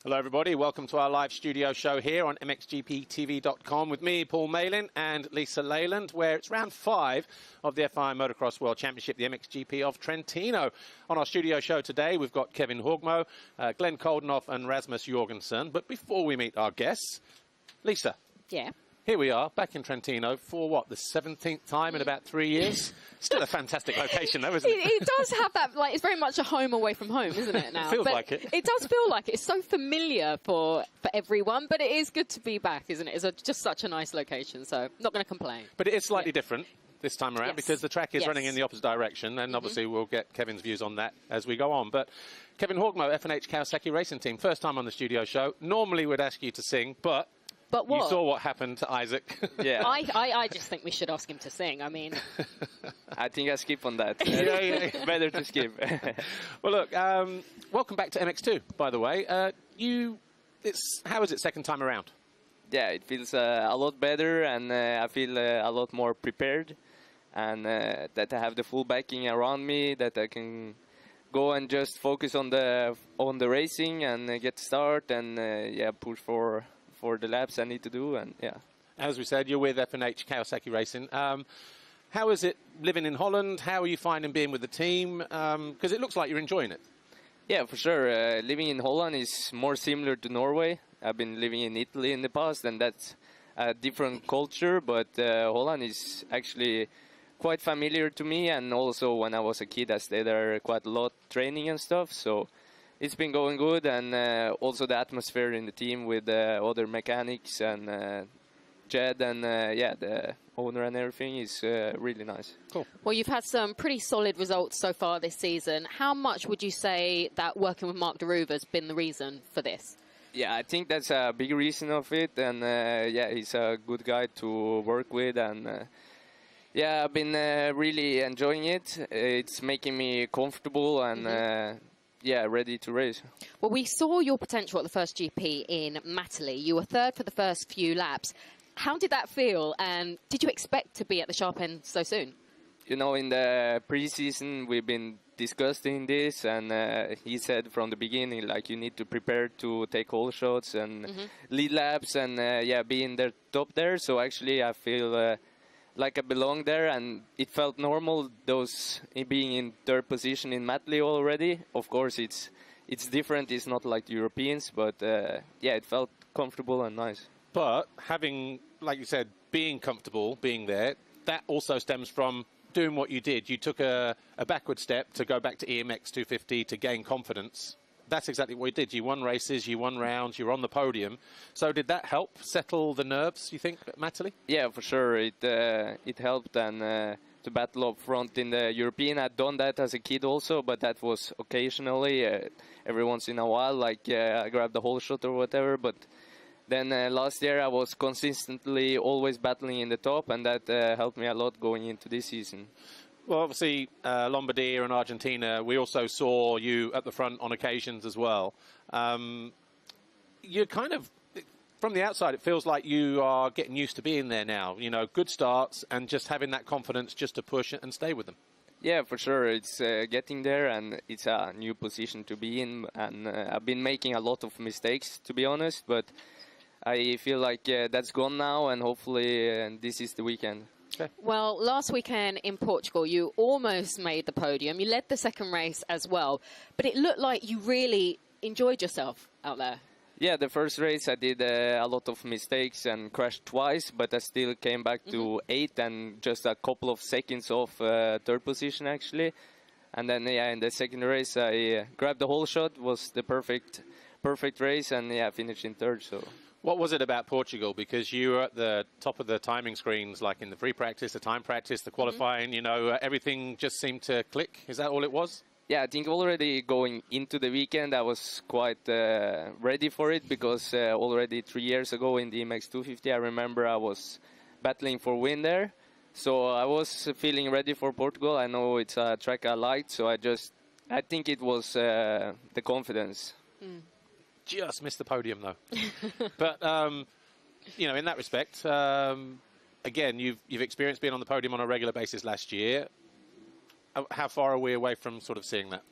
Hello everybody, welcome to our live studio show here on MXGP-TV.com with me, Paul Malin, and Lisa Leyland, where it's round 5 of the FI Motocross World Championship, the MXGP of Trentino. On our studio show today, we've got Kevin Horgmo, Glenn Coldenhoff and Rasmus Jorgensen. But before we meet our guests, Lisa. Yeah. Here we are, back in Trentino for, what, the 17th time in about 3 years? Still a fantastic location, though, isn't it? It does have that, like, it's very much a home away from home, isn't it, now? Feels like it. It does feel like it. It's so familiar for everyone, but it is good to be back, isn't it? It's just such a nice location, so not going to complain. But it is slightly different this time around because the track is running in the opposite direction, and obviously we'll get Kevin's views on that as we go on. But Kevin Horgmo, F&H Kawasaki Racing Team, first time on the studio show. Normally we'd ask you to sing, but what? You saw what happened to Isaac. Yeah. I just think we should ask him to sing. I mean, I think I skip on that. Better to skip. Well, look, welcome back to MX2, by the way. How is it second time around? Yeah, it feels a lot better, and I feel a lot more prepared, and that I have the full backing around me, that I can go and just focus on the racing and get start and push for the laps I need to do, and As we said, you're with F&H Kawasaki Racing. How is it living in Holland? How are you finding being with the team? Because it looks like you're enjoying it. Yeah, for sure. Living in Holland is more similar to Norway. I've been living in Italy in the past, and that's a different culture, but Holland is actually quite familiar to me, and also when I was a kid I stayed there quite a lot training and stuff, so it's been going good, and also the atmosphere in the team with other mechanics and Jed and the owner and everything is really nice. Cool. Well, you've had some pretty solid results so far this season. How much would you say that working with Mark Deruva has been the reason for this? Yeah, I think that's a big reason of it, and he's a good guy to work with, and I've been really enjoying it. It's making me comfortable and ready to race. Well, we saw your potential at the first GP in Matterley. You were third for the first few laps. How did that feel, and did you expect to be at the sharp end so soon? You know, in the pre-season we've been discussing this, and he said from the beginning, like, you need to prepare to take whole shots and lead laps and be in the top there. So actually I feel like I belong there, and it felt normal, being in third position in Matterley already. Of course it's different, it's not like the Europeans, but it felt comfortable and nice. But having, like you said, being comfortable, being there, that also stems from doing what you did. You took a backward step to go back to EMX 250 to gain confidence. That's exactly what you did. You won races, you won rounds, you were on the podium. So did that help settle the nerves, you think, at Matterley? Yeah, for sure. It helped, and to battle up front in the European, I'd done that as a kid also, but that was occasionally, every once in a while, like I grabbed the whole shot or whatever. But then last year I was consistently always battling in the top, and that helped me a lot going into this season. Well, obviously, Lombardia and Argentina, we also saw you at the front on occasions as well. You're kind of, from the outside, it feels like you are getting used to being there now. You know, good starts and just having that confidence just to push and stay with them. Yeah, for sure. It's getting there, and it's a new position to be in. And I've been making a lot of mistakes, to be honest, but I feel like that's gone now, and hopefully this is the weekend. Okay. Well, last weekend in Portugal, you almost made the podium. You led the second race as well, but it looked like you really enjoyed yourself out there. Yeah, the first race I did a lot of mistakes and crashed twice, but I still came back to 8th and just a couple of seconds off third position, actually. And then, in the second race, I grabbed the whole shot. It was the perfect race, and I finished in third. So. What was it about Portugal? Because you were at the top of the timing screens, like in the free practice, the time practice, the qualifying, you know, everything just seemed to click. Is that all it was? Yeah, I think already going into the weekend, I was quite ready for it, because already 3 years ago in the MX 250, I remember I was battling for win there. So I was feeling ready for Portugal. I know it's a track I liked, so I think it was the confidence. Just missed the podium, though. But, you know, in that respect, again, you've experienced being on the podium on a regular basis last year. How far are we away from sort of seeing that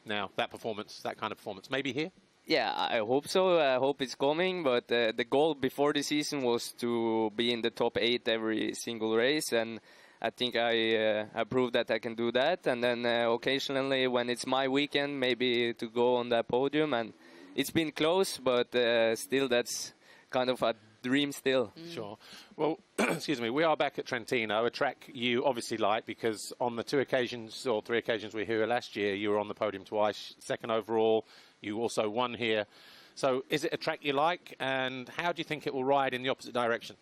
now, that performance, that kind of performance? Maybe here? Yeah, I hope so. I hope it's coming. But the goal before the season was to be in the top 8 every single race, and I think I proved that I can do that. And then occasionally, when it's my weekend, maybe to go on that podium. And it's been close, but still, that's kind of a dream still. Sure. Well, excuse me, we are back at Trentino, a track you obviously like, because on the 2 occasions or 3 occasions we were here last year, you were on the podium twice, 2nd overall. You also won here. So is it a track you like, and how do you think it will ride in the opposite direction?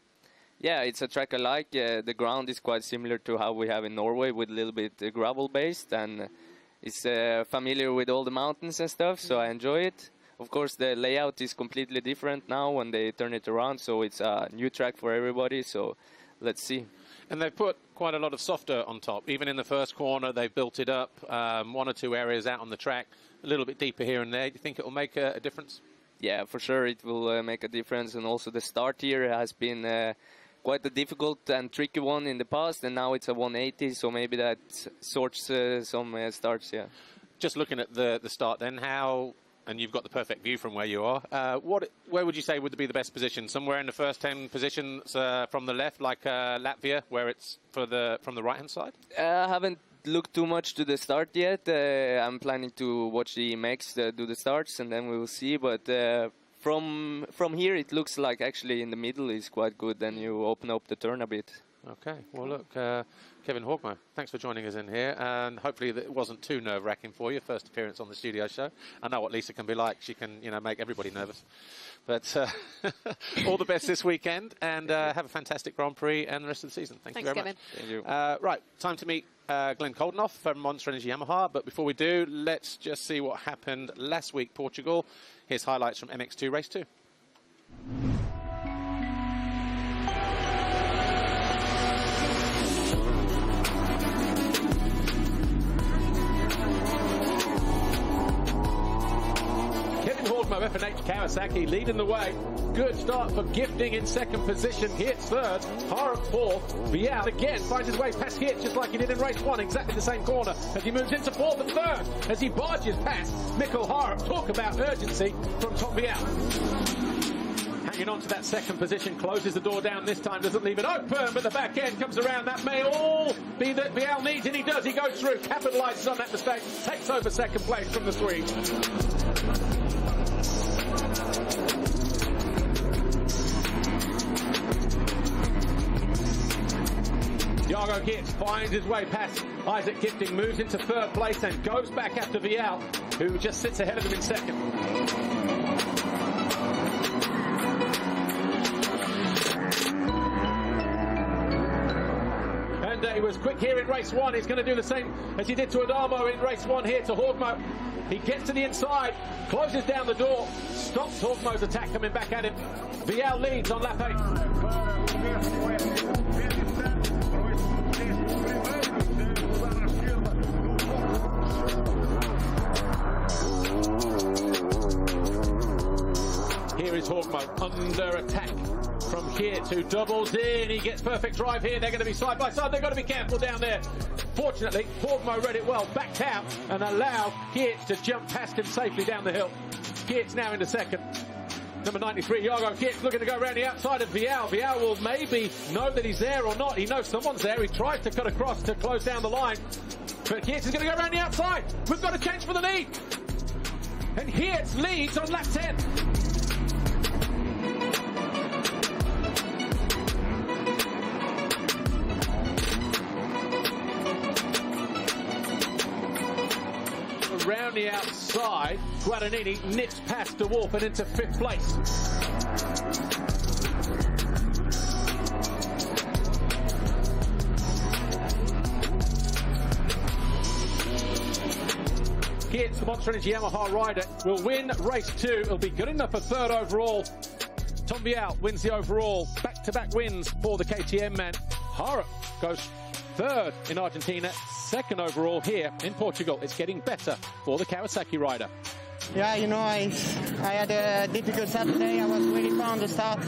Yeah, it's a track I like. The ground is quite similar to how we have in Norway, with a little bit gravel-based, and it's familiar with all the mountains and stuff, so I enjoy it. Of course, the layout is completely different now when they turn it around, so it's a new track for everybody, so let's see. And they've put quite a lot of soft dirt on top. Even in the first corner, they've built it up, 1 or 2 areas out on the track, a little bit deeper here and there. Do you think it will make a difference? Yeah, for sure it will make a difference. And also the start here has been quite a difficult and tricky one in the past, and now it's a 180, so maybe that sorts some starts, yeah. Just looking at the start then, how... And you've got the perfect view from where you are. Where would you say would be the best position? Somewhere in the first 10 positions from the left, like Latvia, where it's from the right-hand side? I haven't looked too much to the start yet. I'm planning to watch the MX do the starts, and then we will see. But from here, it looks like actually in the middle is quite good. Then you open up the turn a bit. Okay. Well, look, Kevin Horgmo, thanks for joining us in here, and hopefully it wasn't too nerve-wracking for you. First appearance on the studio show. I know what Lisa can be like. She can, make everybody nervous. But all the best this weekend, and have a fantastic Grand Prix and the rest of the season. Thanks you very Kevin. much. Thank you. Right, time to meet Glenn Coldenhoff from Monster Energy Yamaha. But before we do, let's just see what happened last week, Portugal. Here's highlights from MX2 Race 2. Horgmo, F&H Kawasaki leading the way. Good start for Gifting in 2nd position. Geertz 3rd, Harp 4th. Vial again finds his way past Geertz just like he did in race 1, exactly the same corner, as he moves into 4th and 3rd as he barges past Mikkel Harp. Talk about urgency from Tom Vial. Hanging on to that 2nd position, closes the door down this time, doesn't leave it open, but the back end comes around. That may all be that Vial needs, and he does. He goes through, capitalises on that mistake, takes over 2nd place from the Swede. Jago Geertz finds his way past Isaac Gifting, moves into 3rd place and goes back after Vial, who just sits ahead of him in 2nd. And he was quick here in race 1. He's going to do the same as he did to Adamo in race 1 here to Horgmo. He gets to the inside, closes down the door, stops Horgmo's attack coming back at him. Vial leads on lap 8. Here is Horgmo under attack from Geertz, who doubles in. He gets perfect drive here. They're going to be side by side. They've got to be careful down there. Fortunately, Horgmo read it well, backed out and allowed Geertz to jump past him safely down the hill. Geertz now into 2nd. Number 93, Jago Geertz looking to go around the outside of Vial. Vial will maybe know that he's there or not. He knows someone's there. He tries to cut across to close down the line. But Geertz is going to go around the outside. We've got a change for the lead. And Geertz leads on lap 10. Around the outside, Guadagnini nips past De Wolf and into 5th place. Geertz, the Monster Energy Yamaha rider, will win race 2. It'll be good enough for 3rd overall. Tom Vial wins the overall. Back-to-back wins for the KTM man. Harp goes 3rd in Argentina, 2nd overall here in Portugal. It's getting better for the Kawasaki rider. Yeah, I had a difficult Saturday. I was really far on the start.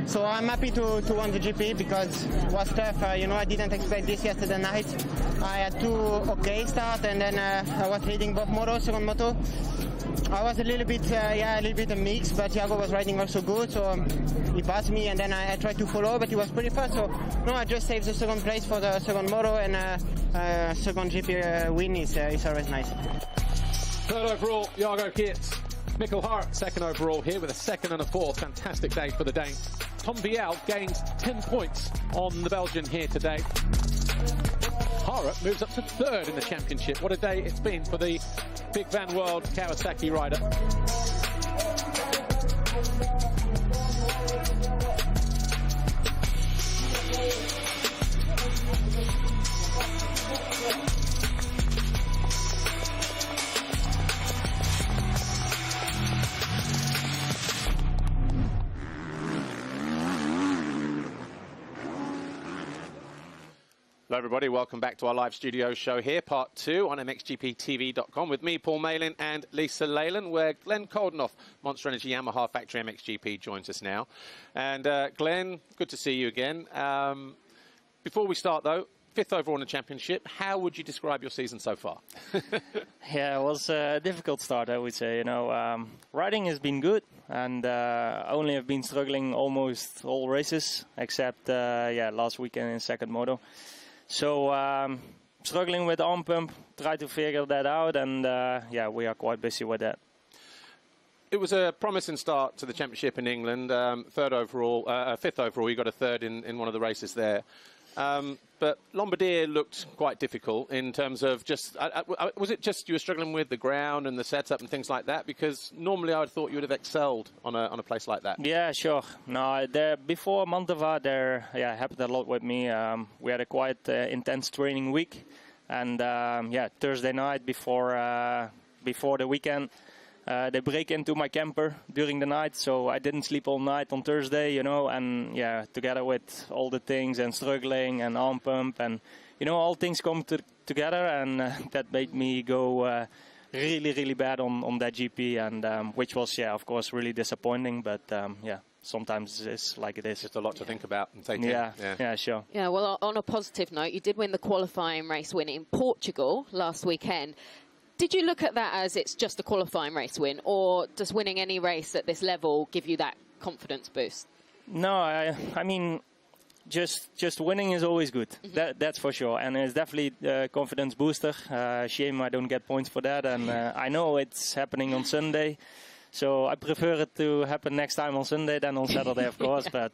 So I'm happy to win the GP because it was tough. I didn't expect this yesterday night. I had 2 okay starts, and then I was leading both motos, second moto. I was a little bit a mix, but Thiago was riding also good, so he passed me, and then I tried to follow, but he was pretty fast. So no, I just saved the second place for the second moto, and second GP win is always nice. Third overall, Jago Geerts. Mikkel Hart, second overall here with a second and a fourth. Fantastic day for the Dane. Tom Viel gains 10 points on the Belgian here today. Hart moves up to third in the championship. What a day it's been for the Big Van World Kawasaki rider. Hello everybody, welcome back to our live studio show here, part 2 on MXGP-TV.com with me, Paul Malin, and Lisa Leyland, where Glenn Coldenhoff, Monster Energy Yamaha Factory MXGP, joins us now. And Glenn, good to see you again. Before we start though, 5th overall in the championship, how would you describe your season so far? Yeah, it was a difficult start, I would say. You know, riding has been good, and only have been struggling almost all races, except last weekend in second moto. So struggling with arm pump, try to figure that out, and we are quite busy with that. It was a promising start to the championship in England. 5th overall, you got a third in one of the races there. But Lombardia looked quite difficult in terms of just, was it just you were struggling with the ground and the setup and things like that? Because normally I would have thought you would have excelled on a place like that. Yeah, sure. No, before Mantova, happened a lot with me. We had a quite intense training week. And Thursday night before the weekend, they break into my camper during the night, so I didn't sleep all night on Thursday, you know, and together with all the things and struggling and arm pump and, you know, all things come together, and that made me go really, really bad on that GP, and which was, of course, really disappointing, but sometimes it's like it is. Just a lot to think about and take in. Yeah, sure. Yeah, well, on a positive note, you did win the qualifying race win in Portugal last weekend. Did you look at that as it's just a qualifying race win, or does winning any race at this level give you that confidence boost? No, I mean, just winning is always good. Mm-hmm. That's for sure, and it's definitely a confidence booster. Shame I don't get points for that, and I know it's happening on Sunday, so I prefer it to happen next time on Sunday than on Saturday, of course. But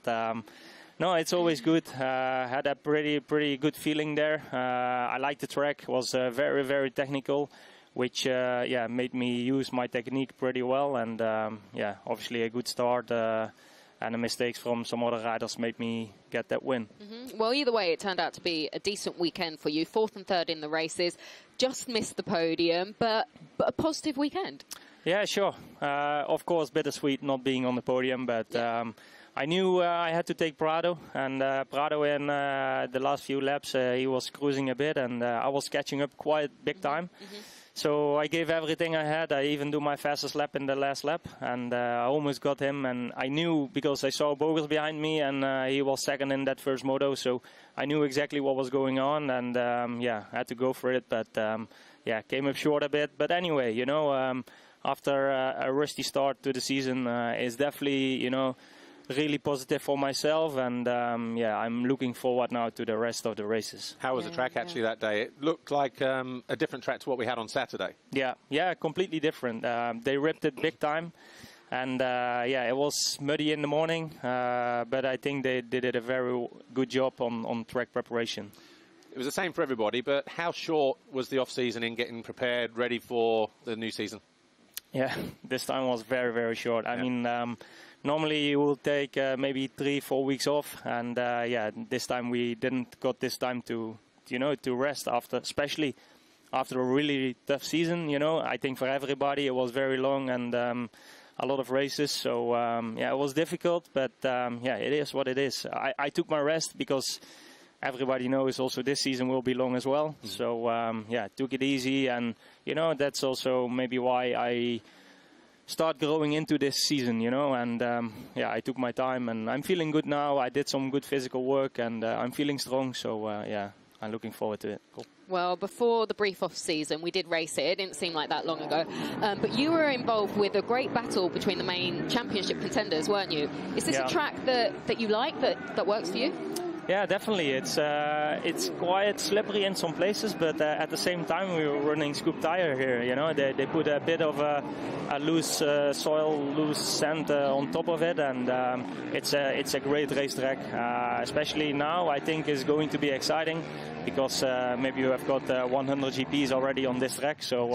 no, it's always good. Had a pretty good feeling there. I liked the track. It was very, very technical, which made me use my technique pretty well, and obviously a good start, and the mistakes from some other riders made me get that win. Mm-hmm. Well, either way, it turned out to be a decent weekend for you. 4th and 3rd in the races, just missed the podium, but a positive weekend. Yeah, sure. Of course, bittersweet not being on the podium, but I knew I had to take Prado, and Prado in the last few laps, he was cruising a bit, and I was catching up quite big time. Mm-hmm. So I gave everything I had. I even do my fastest lap in the last lap, and I almost got him. And I knew, because I saw Bogers behind me, and he was second in that first moto, so I knew exactly what was going on, and I had to go for it. But came up short a bit. But anyway, you know, after a rusty start to the season, it's definitely, you know, really positive for myself, and I'm looking forward now to the rest of the races. How was the track actually that day? It looked like a different track to what we had on Saturday. Yeah, completely different. They ripped it big time, and it was muddy in the morning, but I think they did a very good job on track preparation. It was the same for everybody, but how short was the off-season in getting prepared, ready for the new season? Yeah, this time was very, very short. I mean, normally you will take maybe 3-4 weeks off, and this time we didn't got this time to rest especially after a really tough season. You know, I think for everybody it was very long and a lot of races. So it was difficult, but it is what it is. I took my rest because everybody knows also this season will be long as well. Mm-hmm. So took it easy, and you know, that's also maybe why I start growing into this season, you know, and I took my time, and I'm feeling good now. I did some good physical work, and I'm feeling strong, so I'm looking forward to it. Cool. Well, before the brief off-season, we did race it. It didn't seem like that long ago. But you were involved with a great battle between the main championship contenders, weren't you? Is this a track that you like, that works for you? Yeah, definitely. It's quite slippery in some places, but at the same time we were running scoop tire here. You know, they put a bit of a loose soil, loose sand on top of it, and it's a great racetrack. Especially now, I think is going to be exciting because maybe you have got 100 GPs already on this track. So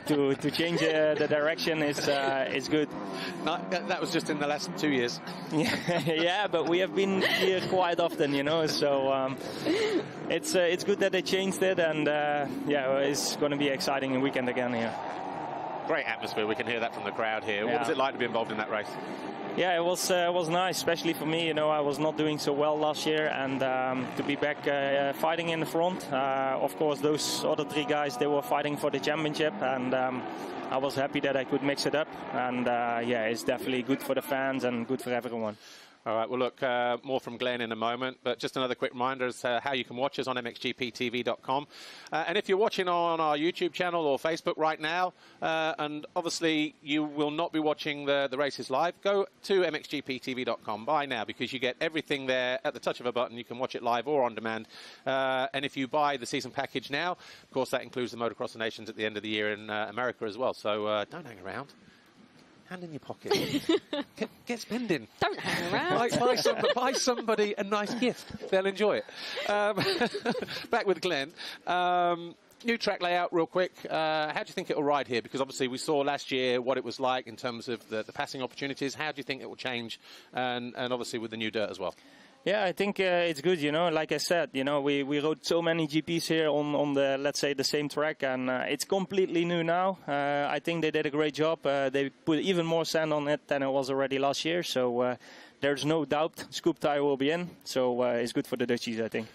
to change the direction is good. No, that was just in the last 2 years. Yeah, but we have been here quite often, you know, so it's good that they changed it, and yeah, it's going to be exciting weekend again here. Great atmosphere, we can hear that from the crowd here. What was it like to be involved in that race? Yeah, it was nice, especially for me. You know, I was not doing so well last year, and to be back fighting in the front. Of course, those other 3 guys, they were fighting for the championship, and I was happy that I could mix it up. And yeah, it's definitely good for the fans and good for everyone. All right, well, look, more from Glenn in a moment, but just another quick reminder as to how you can watch us on MXGP-TV.com. And if you're watching on our YouTube channel or Facebook right now, and obviously you will not be watching the races live, go to MXGP-TV.com by now, because you get everything there at the touch of a button. You can watch it live or on demand. And if you buy the season package now, of course, that includes the Motocross of Nations at the end of the year in America as well. So don't hang around. Hand in your pocket. Get spending. Don't hang around. Buy somebody a nice gift. They'll enjoy it. Back with Glenn. New track layout real quick. How do you think it will ride here? Because obviously we saw last year what it was like in terms of the passing opportunities. How do you think it will change? And obviously with the new dirt as well. Yeah, I think it's good, you know, like I said, you know, we rode so many GPs here on the, let's say, the same track, and it's completely new now. I think they did a great job. They put even more sand on it than it was already last year, so there's no doubt scoop tire will be in, so it's good for the Dutchies, I think.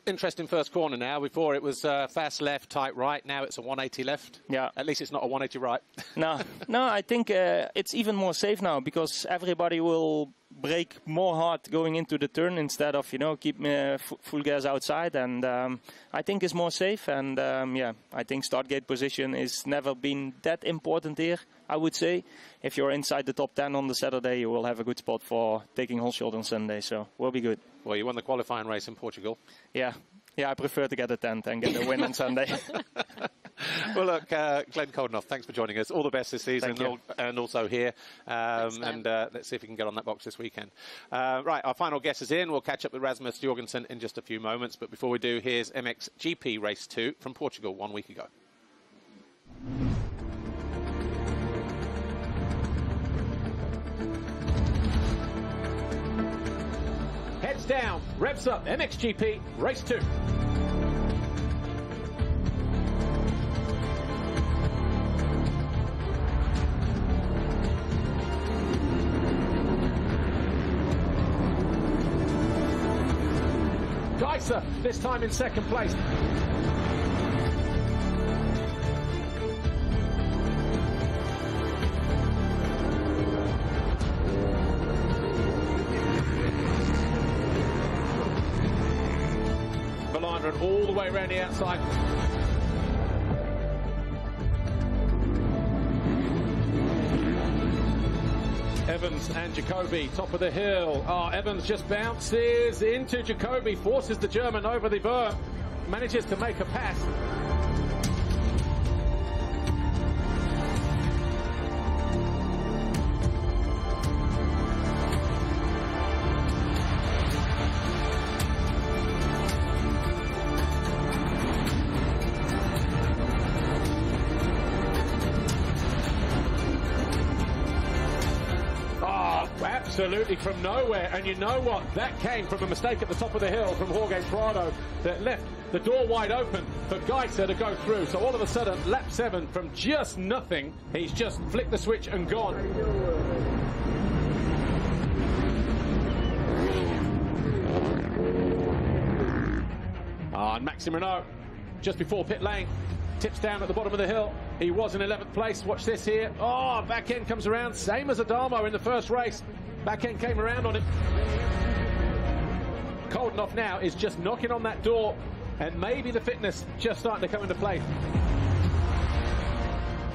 Interesting first corner now. Before it was fast left, tight right. Now it's a 180 left. Yeah. At least it's not a 180 right. No, I think it's even more safe now because everybody will brake more hard going into the turn instead of, you know, keep full gas outside. And I think it's more safe. And yeah, I think start gate position is never been that important here, I would say. If you're inside the top 10 on the Saturday, you will have a good spot for taking whole shot on Sunday. So we'll be good. Well, you won the qualifying race in Portugal. Yeah, I prefer to get a 10th and get a win on Sunday. Well, look, Glenn Coldenhoff, thanks for joining us. All the best this season and also here. Thanks, and let's see if we can get on that box this weekend. Right, our final guest is in. We'll catch up with Rasmus Jorgensen in just a few moments. But before we do, here's MXGP Race 2 from Portugal 1 week ago. Heads down, revs up, MXGP Race 2. Geiser, this time in second place. Malin all the way around the outside. Evans and Jacoby, top of the hill. Oh, Evans just bounces into Jacoby, forces the German over the berm, manages to make a pass. Absolutely from nowhere, and you know what? That came from a mistake at the top of the hill from Jorge Prado that left the door wide open for Geiser to go through. So all of a sudden, lap 7 from just nothing, he's just flicked the switch and gone. And Maxime Renault, just before pit lane, tips down at the bottom of the hill. He was in 11th place. Watch this here. Oh, back end comes around. Same as Adamo in the first race. Back end came around on him. Coldenhoff now is just knocking on that door, and maybe the fitness just starting to come into play.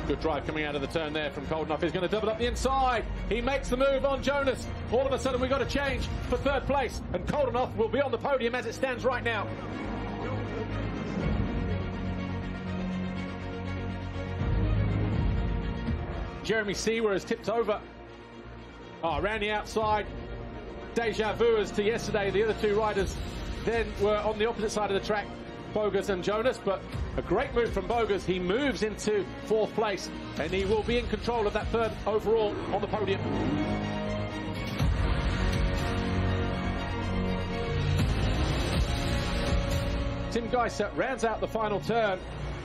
Good drive coming out of the turn there from Coldenhoff. He's going to double up the inside. He makes the move on Jonas. All of a sudden we've got a change for third place, and Coldenhoff will be on the podium as it stands right now. Jeremy Seawer has tipped over. Around the outside. Deja vu as to yesterday. The other two riders then were on the opposite side of the track, Bogus and Jonas, but a great move from Bogus. He moves into fourth place, and he will be in control of that third overall on the podium. Tim Geiser rounds out the final turn,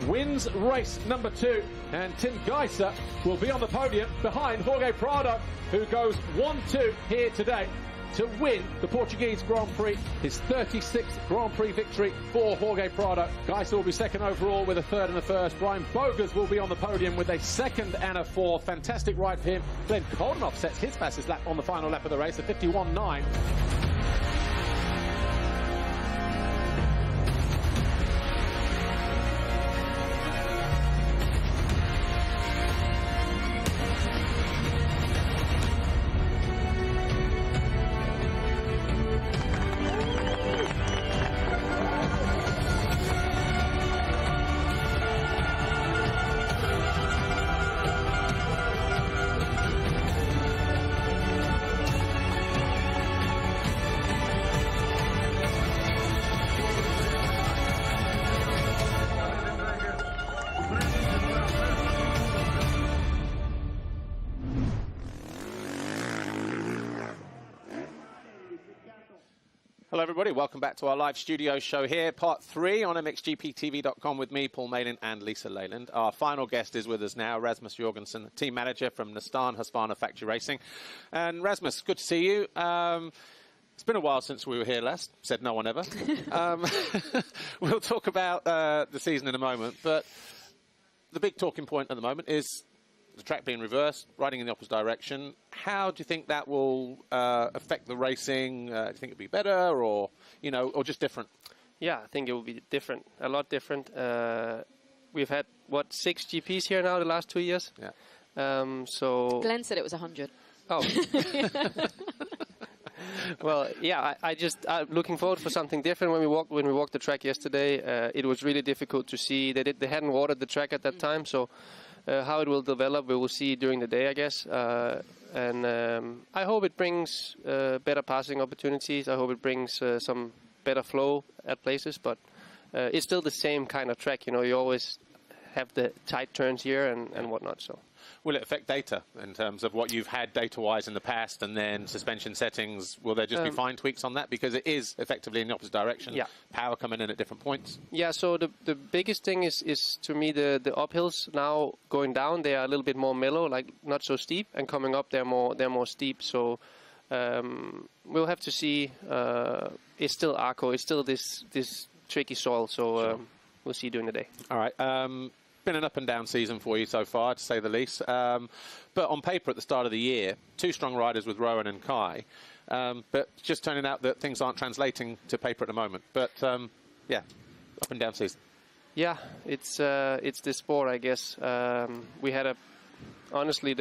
wins race number 2, and Tim Geiser will be on the podium behind Jorge Prado, who goes 1-2 here today to win the Portuguese Grand Prix, his 36th Grand Prix victory for Jorge Prado. Geiser will be second overall with a third and a first. Brian Bogus will be on the podium with a second and a fourth. Fantastic ride for him. Glenn Coldenhoff sets his fastest lap on the final lap of the race, a 51.9. Hello everybody, welcome back to our live studio show here, part 3 on MXGP-TV.com with me, Paul Malin, and Lisa Leyland. Our final guest is with us now, Rasmus Jorgensen, team manager from Nissan Husqvarna Factory Racing. And Rasmus, good to see you. It's been a while since we were here last, said no one ever. We'll talk about the season in a moment, but the big talking point at the moment is the track being reversed, riding in the opposite direction. How do you think that will affect the racing? Do you think it'll be better, or or just different? Yeah, I think it will be different, a lot different. We've had 6 GPs here now the last 2 years. Yeah. So Glenn said it was 100. Oh. Well, yeah, I'm looking forward for something different. When we walked the track yesterday, it was really difficult to see. They hadn't watered the track at that time, so. How it will develop, we will see during the day, I guess. And I hope it brings better passing opportunities. I hope it brings some better flow at places. But it's still the same kind of track. You always have the tight turns here and whatnot. So. Will it affect data in terms of what you've had data-wise in the past, and then suspension settings? Will there just be fine tweaks on that? Because it is effectively in the opposite direction. Yeah. Power coming in at different points. Yeah, so the biggest thing is to me the uphills now going down. They are a little bit more mellow, like not so steep, and coming up they're more steep. So we'll have to see. It's still Arco. It's still this tricky soil. So sure. We'll see during the day. All right. Been an up and down season for you so far, to say the least. But on paper at the start of the year, 2 strong riders with Rowan and Kai. But just turning out that things aren't translating to paper at the moment. But yeah, up and down season. Yeah, it's this sport, I guess. We had honestly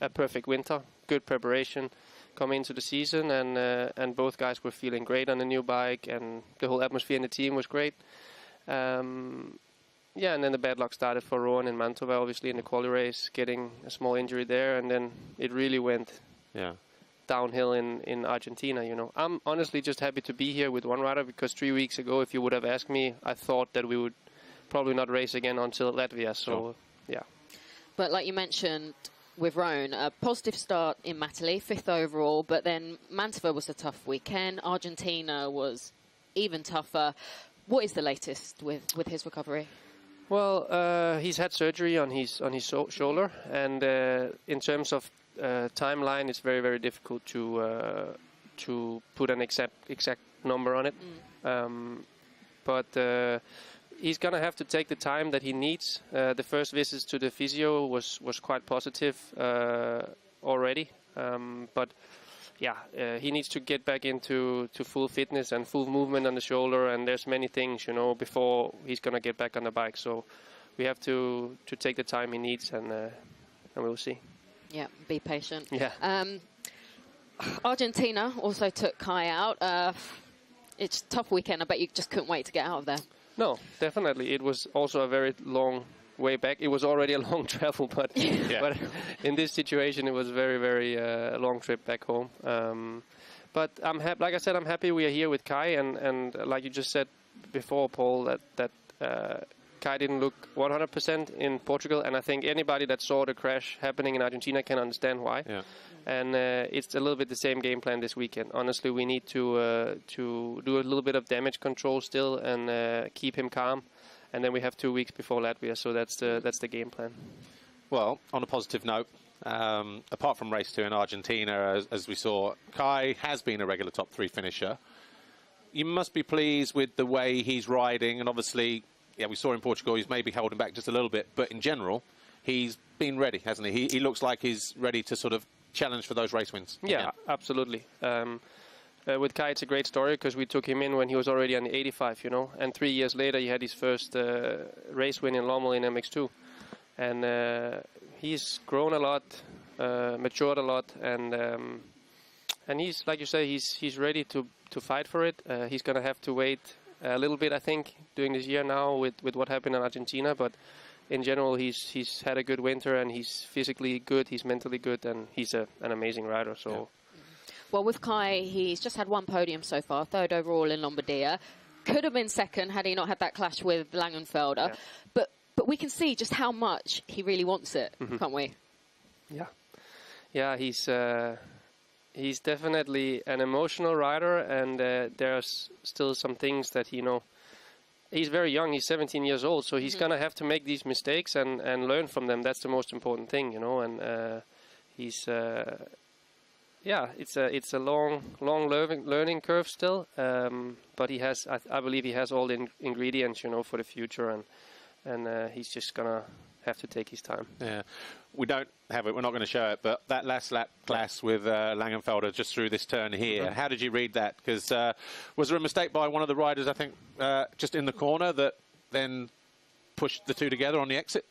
a perfect winter, good preparation coming into the season, and both guys were feeling great on the new bike, and the whole atmosphere in the team was great. Yeah, and then the bad luck started for Rowan and Mantova, obviously, in the quali race, getting a small injury there, and then it really went downhill in Argentina, I'm honestly just happy to be here with one rider, because 3 weeks ago, if you would have asked me, I thought that we would probably not race again until Latvia, so, yeah. But like you mentioned with Rowan, a positive start in Matterley, 5th overall, but then Mantova was a tough weekend. Argentina was even tougher. What is the latest with his recovery? Well, he's had surgery on his shoulder, and in terms of timeline, it's very, very difficult to put an exact number on it. But he's gonna have to take the time that he needs. The first visits to the physio was quite positive already, but he needs to get back into full fitness and full movement on the shoulder, and there's many things, you know, before he's gonna get back on the bike. So we have to take the time he needs, and we'll see. Yeah, be patient. Yeah. Argentina also took Kai out. It's a tough weekend. I bet you just couldn't wait to get out of there. No, definitely. It was also a very long way back. It was already a long travel, but but in this situation, it was very, very long trip back home. But I'm happy. Like I said, I'm happy we are here with Kai, and like you just said before, Paul, that Kai didn't look 100% in Portugal, and I think anybody that saw the crash happening in Argentina can understand why. Yeah. And it's a little bit the same game plan this weekend. Honestly, we need to do a little bit of damage control still and keep him calm. And then we have 2 weeks before Latvia, so that's the game plan. Well, on a positive note, apart from race 2 in Argentina, as we saw, Kai has been a regular top 3 finisher. You must be pleased with the way he's riding, and obviously, yeah, we saw in Portugal he's maybe holding back just a little bit, but in general, he's been ready, hasn't he? He looks like he's ready to sort of challenge for those race wins. Yeah, again. Absolutely. With Kai, it's a great story because we took him in when he was already on the 85, you know, and 3 years later he had his first race win in Lommel in MX2, and he's grown a lot, matured a lot, and he's, like you say, he's ready to fight for it. He's gonna have to wait a little bit, I think, during this year now with what happened in Argentina, but in general, he's had a good winter, and he's physically good, he's mentally good, and he's an amazing rider. So. Yeah. Well, with Kai, he's just had 1 podium so far, 3rd overall in Lombardia. Could have been 2nd had he not had that clash with Langenfelder. Yeah. But we can see just how much he really wants it, can't we? Yeah. Yeah, he's definitely an emotional rider, and there's still some things that, you know, he's very young, he's 17 years old, so he's going to have to make these mistakes and learn from them. That's the most important thing, you know, and he's... yeah, it's a long learning curve still, but he has, I believe he has all the ingredients, you know, for the future, and he's just gonna have to take his time. Yeah, we don't have it. We're not going to show it, but that last lap class with Langenfelder just through this turn here. How did you read that? Because was there a mistake by one of the riders? I think just in the corner that then pushed the two together on the exit.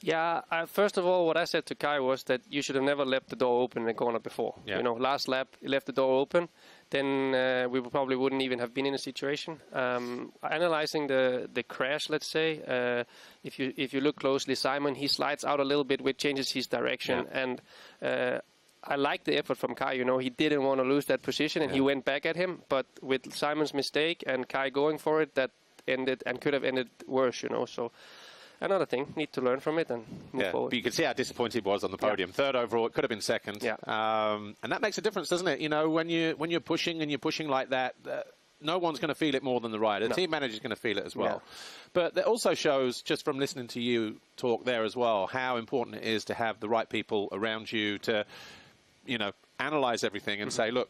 Yeah, first of all, what I said to Kai was that you should have never left the door open in the corner before. Yeah. You know, last lap, he left the door open, then we probably wouldn't even have been in a situation. Analyzing the crash, let's say, if you look closely, Simon, he slides out a little bit, which changes his direction. Yeah. And I like the effort from Kai. You know, he didn't want to lose that position, and he went back at him. But with Simon's mistake and Kai going for it, that ended and could have ended worse, you know, so... Another thing, need to learn from it and move forward. But you can see how disappointed he was on the podium. Third overall, it could have been second. Yeah. And that makes a difference, doesn't it? You know, when you're pushing and you're pushing like that, no one's going to feel it more than the rider. The team manager is going to feel it as well. Yeah. But that also shows, just from listening to you talk there as well, how important it is to have the right people around you to, you know, analyze everything and say, look,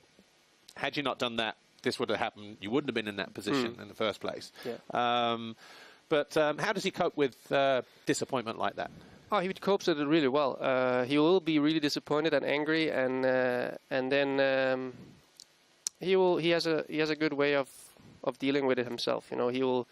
had you not done that, this would have happened. You wouldn't have been in that position in the first place. Yeah. But how does he cope with disappointment like that? Oh, he copes with it really well. He will be really disappointed and angry, and then he has a good way of dealing with it himself. You know, he'll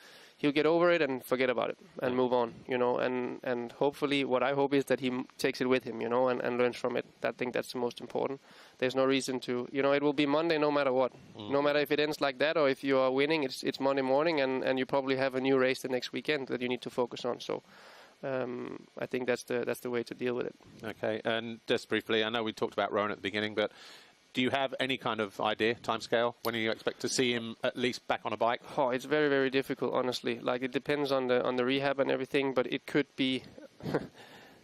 get over it and forget about it and move on. You know, and hopefully, what I hope is that he takes it with him. You know, and learns from it. I think that's the most important. There's no reason to, you know, it will be Monday no matter what. No matter if it ends like that or if you are winning, it's Monday morning, and you probably have a new race the next weekend that you need to focus on. So I think that's the way to deal with it. Okay, and just briefly, I know we talked about Rowan at the beginning, but do you have any kind of idea, timescale, when you expect to see him at least back on a bike? Oh, it's very, very difficult, honestly. Like, it depends on the rehab and everything, but it could be...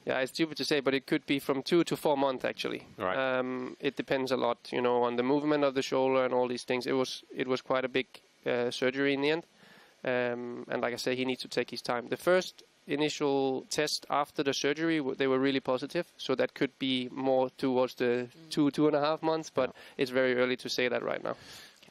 Yeah, it's stupid to say, but it could be from 2 to 4 months, actually. Right. It depends a lot, you know, on the movement of the shoulder and all these things. It was quite a big surgery in the end. And like I say, he needs to take his time. The first initial test after the surgery, they were really positive. So that could be more towards the 2.5 months, but it's very early to say that right now.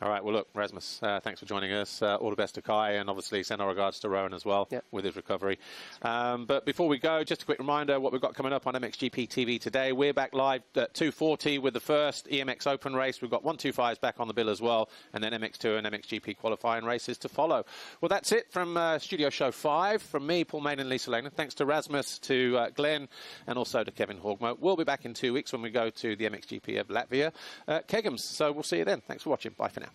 All right, well, look, Rasmus, thanks for joining us. All the best to Kai, and obviously send our regards to Rowan as well with his recovery. But before we go, just a quick reminder what we've got coming up on MXGP TV today. We're back live at 2:40 with the first EMX Open race. We've got 125s back on the bill as well, and then MX2 and MXGP qualifying races to follow. Well, that's it from Studio Show 5. From me, Paul Malin and Lisa Leyland. Thanks to Rasmus, to Glenn, and also to Kevin Horgmo. We'll be back in 2 weeks when we go to the MXGP of Latvia. Kegums, so we'll see you then. Thanks for watching. Bye for now.